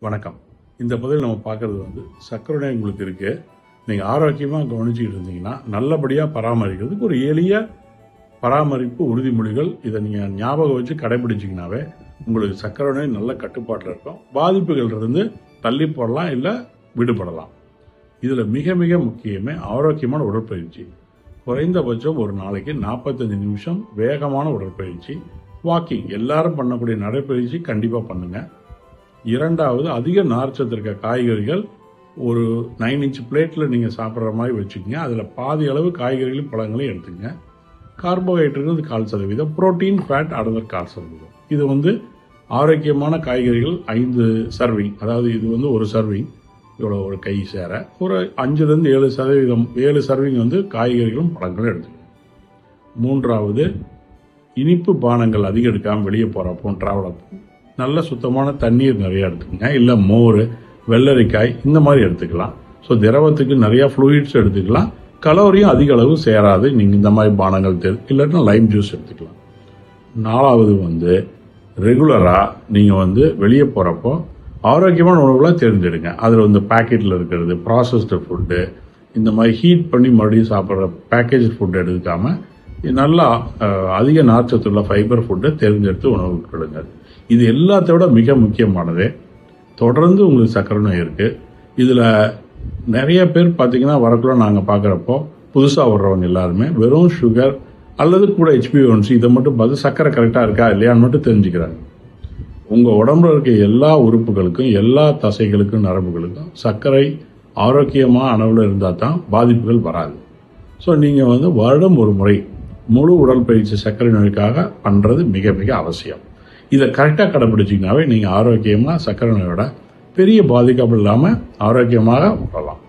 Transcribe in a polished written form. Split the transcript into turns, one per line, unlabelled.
வணக்கம். இந்த பதில் நம்ம பார்க்குறது சர்க்கரை நோய் உங்களுக்கு இருக்கு. நீங்கள் ஆரோக்கியமாக கவனிச்சுக்கிட்டு இருந்தீங்கன்னா நல்லபடியாக பராமரிக்கிறதுக்கு ஒரு எளிய பராமரிப்பு உறுதிமொழிகள் இதை நீங்கள் ஞாபகம் வச்சு கடைபிடிச்சிங்கனாவே உங்களுக்கு சர்க்கரை நோய் நல்ல கட்டுப்பாட்டில் இருக்கும். பாதிப்புகள் இருந்து தள்ளி போடலாம், இல்லை விடுபடலாம். இதில் மிக மிக முக்கியமே ஆரோக்கியமான உடற்பயிற்சி. குறைந்தபட்சம் ஒரு நாளைக்கு 45 நிமிஷம் வேகமான உடற்பயிற்சி, வாக்கிங், எல்லாரும் பண்ணக்கூடிய நடைப்பயிற்சி கண்டிப்பாக பண்ணுங்க. இரண்டாவது, அதிக நார்ச்சத்து இருக்க காய்கறிகள் ஒரு 9 இன்ச் பிளேட்டில் நீங்கள் சாப்பிட்ற மாதிரி வச்சுக்கோங்க. அதில் பாதி அளவு காய்கறிகளும் பழங்களையும் எடுத்துங்க. கார்போஹைட்ரேட் 4%, புரோட்டீன், ஃபேட், அடர் 4%. இது ஆரோக்கியமான காய்கறிகள் 5 சர்விங், அதாவது இது ஒரு சர்விங், இவ்வளோ ஒரு கை சேர ஒரு 5லேருந்து 7 சர்விங் காய்கறிகளும் பழங்களும் எடுத்துக்கணும். மூன்றாவது, இனிப்பு பானங்கள் அதிகம் எடுக்காமல் வெளியே போகிறப்போ ட்ராவல் அப்போ நல்ல சுத்தமான தண்ணீர் நிறையா எடுத்துக்கங்க. இல்லை மோர், வெள்ளரிக்காய் இந்த மாதிரி எடுத்துக்கலாம். ஸோ திரவத்துக்கு நிறையா ஃப்ளூயிட்ஸ் எடுத்துக்கலாம். கலோரியும் அதிக அளவு சேராது. நீங்கள் இந்த மாதிரி பானங்கள் இல்லாட்டினா லைம் ஜூஸ் எடுத்துக்கலாம். நாலாவது, ரெகுலராக நீங்கள் வெளியே போகிறப்போ ஆரோக்கியமான உணவுகளாக தேர்ந்தெடுங்க. அதில் பேக்கெட்டில் இருக்கிறது, ப்ராசஸ்டு ஃபுட்டு, இந்த மாதிரி ஹீட் பண்ணி மறுபடியும் சாப்பிட்ற பேக்கேஜ் ஃபுட்டு எடுக்காமல் நல்லா அதிக நார்ச்சத்துள்ள ஃபைபர் ஃபுட்டை தேர்ந்தெடுத்து உணவு உட்கொள்ளுங்க. இது எல்லாத்தோட மிக முக்கியமானது, தொடர்ந்து உங்களுக்கு சர்க்கரை நோய் இருக்குது. இதில் நிறைய பேர் பார்த்தீங்கன்னா வரக்குள்ள நாங்கள் பார்க்குறப்போ புதுசாக வர்றவங்க எல்லாருமே வெறும் சுகர் அல்லது கூட HbA1c இதை மட்டும் பார்த்து சர்க்கரை கரெக்டாக இருக்கா இல்லையான்னு மட்டும் தெரிஞ்சுக்கிறாங்க. உங்கள் உடம்புல இருக்க எல்லா உறுப்புகளுக்கும், எல்லா தசைகளுக்கும், நரம்புகளுக்கும் சர்க்கரை ஆரோக்கியமான அளவில் இருந்தால் தான் பாதிப்புகள் வராது. ஸோ நீங்கள் வருடம் ஒரு முறை முழு உடற்பயிற்சி சர்க்கரை நோய்க்காக பண்ணுறது மிக மிக அவசியம். இதை கரெக்டாக கடைப்பிடிச்சிங்கனாவே நீங்கள் ஆரோக்கியமாக சர்க்கரை நோயோட பெரிய பாதிப்பு இல்லாமல் ஆரோக்கியமாக வாழலாம்.